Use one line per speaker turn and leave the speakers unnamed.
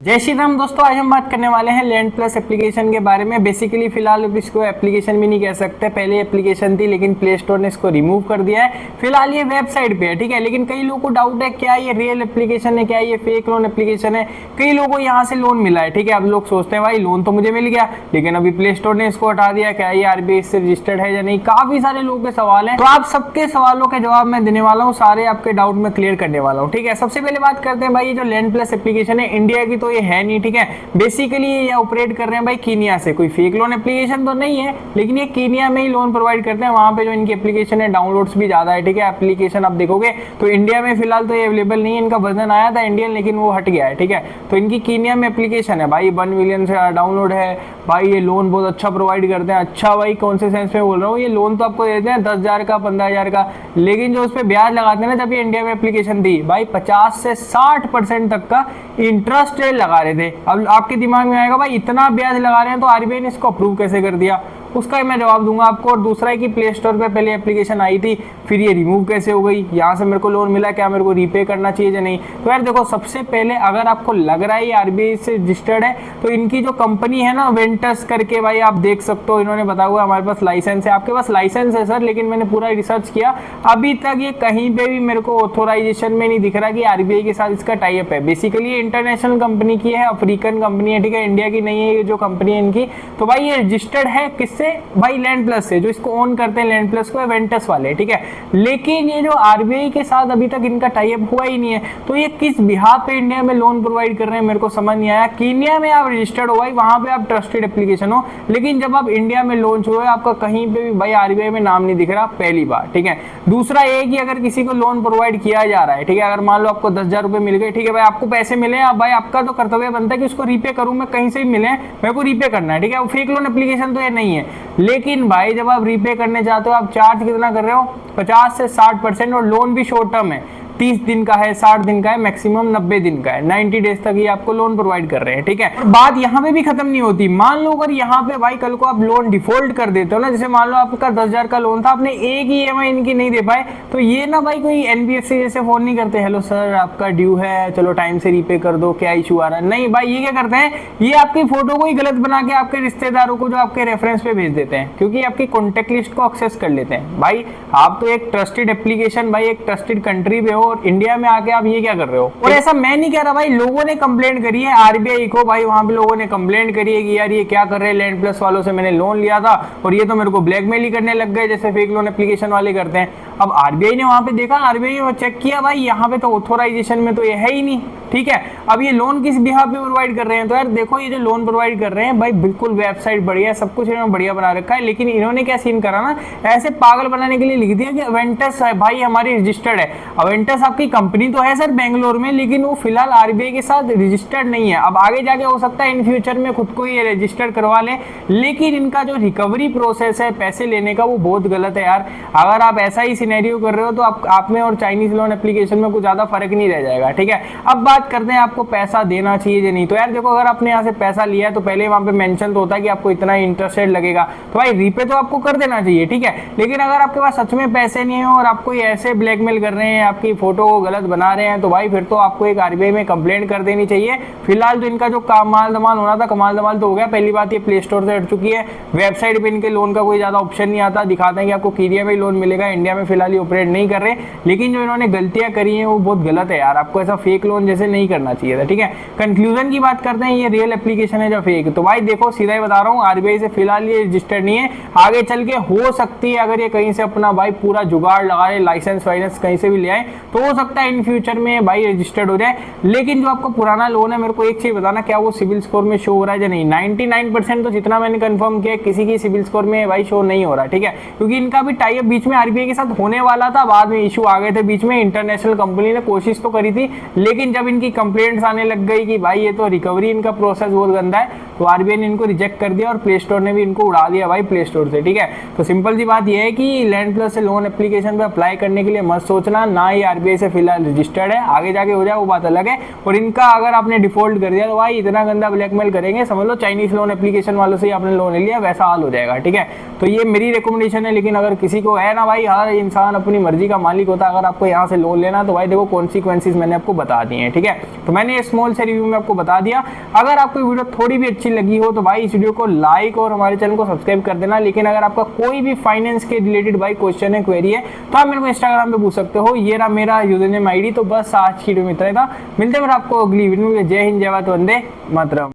जय श्री राम दोस्तों, आज हम बात करने वाले हैं लैंड प्लस एप्लीकेशन के बारे में। बेसिकली फिलहाल इसको एप्लीकेशन भी नहीं कह सकते, पहले एप्लीकेशन थी लेकिन प्ले स्टोर ने इसको रिमूव कर दिया है। फिलहाल ये वेबसाइट पे है, ठीक है। लेकिन कई लोगों को डाउट है क्या ये रियल एप्लीकेशन है, क्या ये फेक लोन एप्लीकेशन है। कई लोगों को यहाँ से लोन मिला है, ठीक है। अब लोग सोचते हैं भाई लोन तो मुझे मिल गया, लेकिन अभी प्ले स्टोर ने इसको हटा दिया, क्या ये आरबीआई से रजिस्टर्ड है या नहीं। काफी सारे लोगों के सवाल है, तो आप सबके सवालों के जवाब मैं देने वाला हूँ, सारे आपके डाउट में क्लियर करने वाला हूँ, ठीक है। सबसे पहले बात करते हैं भाई, ये जो लैंड प्लस एप्लीकेशन है इंडिया की तो ये है नहीं, ठीक है। बेसिकली ये ऑपरेट कर रहे हैं भाई कीनिया से, कोई फेक लोन एप्लीकेशन तो नहीं है, लेकिन ये कीनिया में ही लोन प्रोवाइड करते हैं। वहां पे जो इनकी एप्लीकेशन है डाउनलोड्स भी ज्यादा है, ठीक है। एप्लीकेशन आप देखोगे तो इंडिया में फिलहाल तो ये अवेलेबल नहीं है, इनका वर्जन आया था इंडियन लेकिन वो हट गया है, ठीक है। तो इनकी कीनिया में एप्लीकेशन है भाई, 1 मिलियन से डाउनलोड है भाई। ये लोन बहुत अच्छा प्रोवाइड करते हैं। अच्छा भाई कौन से सेंस में बोल रहा हूँ, ये लोन तो आपको देते हैं 10,000 का 15,000 का, लेकिन जो उस पर ब्याज लगाते हैं ना, जब ये इंडिया में एप्लीकेशन थी भाई 50 से 60% तक का इंटरेस्ट रेट लगा रहे थे। अब आपके दिमाग में आएगा भाई इतना ब्याज लगा रहे हैं तो आरबीआई ने इसको अप्रूव कैसे कर दिया, उसका मैं जवाब दूंगा आपको। और दूसरा है कि प्ले स्टोर पे पहले एप्लीकेशन आई थी, फिर ये रिमूव कैसे हो गई, यहाँ से मेरे को लोन मिला, क्या मेरे को रीपे करना चाहिए या नहीं। तो यार देखो, सबसे पहले अगर आपको लग रहा है ये आरबीआई से रजिस्टर्ड है तो इनकी जो कंपनी है ना वेंटस करके, भाई आप देख सकते हो, इन्होंने बताया हुआ हमारे पास लाइसेंस है। आपके पास लाइसेंस है सर, लेकिन मैंने पूरा रिसर्च किया, अभी तक ये कहीं पे भी मेरे को ऑथोराइजेशन में नहीं दिख रहा कि आरबीआई के साथ इसका टाई अप है। बेसिकली ये इंटरनेशनल कंपनी की है, अफ्रीकन कंपनी है, ठीक है, इंडिया की नहीं है ये जो कंपनी है इनकी। तो भाई ये रजिस्टर्ड है किससे, भाई लैंड प्लस से, जो इसको ओन करते हैं लैंड प्लस को, वेंटस वाले, ठीक है। लेकिन ये जो आरबीआई के साथ अभी तक इनका टाई अप हुआ ही नहीं है, तो ये किस बिहाफ पे इंडिया में लोन प्रोवाइड कर रहे हैं मेरे को समझ नहीं आया। कीनिया में आप रजिस्टर्ड हो भाई, वहां पे आप ट्रस्टेड एप्लीकेशन हो, लेकिन जब आप इंडिया में लॉन्च हुए आपका कहीं पे भी भाई आरबीआई में नाम नहीं दिख रहा, पहली बार, ठीक है। दूसरा ये कि अगर किसी को लोन प्रोवाइड किया जा रहा है, ठीक है, अगर मान लो आपको 10,000 रुपए मिल गए, ठीक है भाई, आपको पैसे मिले, अब भाई आपका तो कर्तव्य बनता है कि उसको रीपे करूं, मैं कहीं से भी मिले मेरे को रीपे करना है, ठीक है। फेक लोन एप्लीकेशन तो ये नहीं है, लेकिन भाई जब आप रीपे करने चाहते हो आप चार्ज कितना कर रहे हो, 50 से 60%, और लोन भी शॉर्ट टर्म है, 30 दिन का है, 60 दिन का है, मैक्सिमम 90 दिन का है, 90 डेज तक ये आपको लोन प्रोवाइड कर रहे हैं, ठीक है। बात यहाँ पे भी खत्म नहीं होती। मान लो अगर यहाँ पे भाई कल को आप लोन डिफॉल्ट कर देते हो ना, जैसे मान लो आपका 10,000 का लोन था, आपने एक ही ईएमआई इनकी नहीं दे पाए, तो ये ना भाई कोई एनबीएफसी जैसे फोन नहीं करते, हेलो सर आपका ड्यू है, चलो टाइम से रीपे कर दो, क्या इशू आ रहा है। नहीं भाई, ये क्या करते हैं, ये आपकी फोटो को ही गलत बना के आपके रिश्तेदारों को जो आपके रेफरेंस पे भेज देते हैं, क्योंकि आपकी कॉन्टेक्ट लिस्ट को एक्सेस कर लेते हैं। भाई आप तो एक ट्रस्टेड एप्लीकेशन, भाई एक ट्रस्टेड कंट्री पे हो, और इंडिया में आके आप ये क्या कर रहे हो। और ऐसा मैं नहीं कह रहा भाई, लोगों ने कंप्लेंट करी है आरबीआई को, भाई वहां पे लोगों ने कंप्लेंट करी है कि यार ये क्या कर रहे हैं, लैंड प्लस वालों से मैंने लोन लिया था और ये तो मेरे को ब्लैकमेल ही करने लग गए, जैसे फेक लोन एप्लीकेशन वाले करते हैं। अब आरबीआई ने वहां पे देखा, आरबीआई ने चेक किया, भाई यहाँ पे तो ऑथोराइजेशन में तो ये है ही नहीं, ठीक है। अब ये लोन किस बिहाफ पे प्रोवाइड कर रहे हैं, तो यार देखो ये जो लोन प्रोवाइड कर रहे हैं भाई बिल्कुल वेबसाइट बढ़िया है, सब कुछ इन्होंने बढ़िया बना रखा है, लेकिन इन्होंने क्या सीन करा ना, ऐसे पागल बनाने के लिए लिख दिया कि अवेंटस है भाई हमारी रजिस्टर्ड है। अवेंटस आपकी कंपनी तो है सर बेंगलोर में, लेकिन वो फिलहाल आरबीआई के साथ रजिस्टर्ड नहीं है। अब आगे जाके हो सकता है इन फ्यूचर में खुद को ही रजिस्टर्ड करवा ले, लेकिन इनका जो रिकवरी प्रोसेस है पैसे लेने का वो बहुत गलत है यार। अगर आप ऐसा ही सिनेरियो कर रहे हो तो आप में और चाइनीज लोन एप्लीकेशन में कुछ ज्यादा फर्क नहीं रह जाएगा, ठीक है। अब बात करते हैं आपको पैसा देना चाहिए या नहीं। तो यार देखो, अगर आपने यहाँ से पैसा लिया है तो पहले वहां पे मेंशन तो होता है कि आपको इतना इंटरेस्ट रेट लगेगा, तो भाई रीपे तो आपको कर देना चाहिए, ठीक है। लेकिन अगर आपके पास सच में पैसे नहीं है और आपको ऐसे ब्लैकमेल कर रहे हैं, आपकी फोटो को गलत बना रहे हैं, तो भाई फिर तो आपको एक आरबीआई में कंप्लेंट कर देनी चाहिए। फिलहाल तो इनका जो कमाल धमाल होना था, कमाल धमाल तो हो गया। पहली बात ये प्ले स्टोर से हट चुकी है, वेबसाइट पे इनके लोन का कोई ज्यादा ऑप्शन नहीं आता, दिखाते हैं कि आपको कीनिया में लोन मिलेगा, इंडिया में फिलहाल ये ऑपरेट नहीं कर रहे। लेकिन जो इन्होंने गलतियां करी हैं वो बहुत गलत है यार, आपको ऐसा फेक लोन जैसे नहीं करना चाहिए था, ठीक है। कंक्लूजन की बात करते हैं, ये रियल एप्लीकेशन है जो फेक, तो भाई देखो सीधा ही बता रहा हूँ, आरबीआई से फिलहाल ये रजिस्टर्ड नहीं है। आगे चल के हो सकती है अगर ये कहीं से अपना भाई पूरा जुगाड़ लगा रहे, लाइसेंस वाइसेंस कहीं से भी ले आए, तो हो सकता है इन फ्यूचर में भाई रजिस्टर्ड हो जाए। लेकिन जो आपका पुराना लोन है, मेरे को एक चीज बताना, क्या वो सिविल स्कोर में शो हो रहा है या नहीं। 99% तो जितना मैंने कंफर्म किया किसी की सिविल स्कोर में भाई शो नहीं हो रहा, ठीक है, क्योंकि इनका भी टाई अप बीच में आरबीआई के साथ होने वाला था, बाद में इशू आ गए थे बीच में। इंटरनेशनल कंपनी ने कोशिश तो करी थी, लेकिन जब इनकी कंप्लेंट्स आने लग गई कि भाई ये तो रिकवरी इनका प्रोसेस बहुत गंदा है, तो आरबीआई ने इनको रिजेक्ट कर दिया और प्ले स्टोर ने भी इनको उड़ा दिया भाई प्ले स्टोर से, ठीक है। तो सिंपल सी बात ये है कि लैंड प्लस से लोन एप्लीकेशन पे अप्लाई करने के लिए मत सोचना, ना ही आरबीआई से फिलहाल रजिस्टर्ड है, आगे जाके हो जाए वो बात अलग है। और इनका अगर आपने डिफॉल्ट कर दिया तो भाई इतना गंदा ब्लैकमेल करेंगे, समझ लो चाइनीज लोन एप्लीकेशन वालों से आपने लोन ले लिया, वैसा हाल हो जाएगा, ठीक है। तो ये मेरी रिकमेंडेशन है, लेकिन अगर किसी को है ना भाई हर इंसान इंसान अपनी मर्जी का मालिक होता है। अगर आपको यहाँ से लोन लेना तो भाई देखो कॉन्सिक्वेंसेज मैंने आपको बता दिए हैं, ठीक है। तो मैंने ये स्मॉल से रिव्यू में आपको बता दिया। अगर आपको वीडियो थोड़ी भी अच्छी लगी हो तो भाई इस वीडियो को लाइक और हमारे चैनल को सब्सक्राइब कर देना। लेकिन अगर आपका कोई भी फाइनेंस के रिलेटेड भाई क्वेश्चन है, क्वेरी है, तो आप मेरे को इंस्टाग्राम पे पूछ सकते हो। ये रहा मेरा यूजर नेम आईडी। तो बस आज की वीडियो में इतना ही था। मिलते हैं फिर आपको अगली वीडियो में। जय हिंद, जय भारत, वंदे मातरम।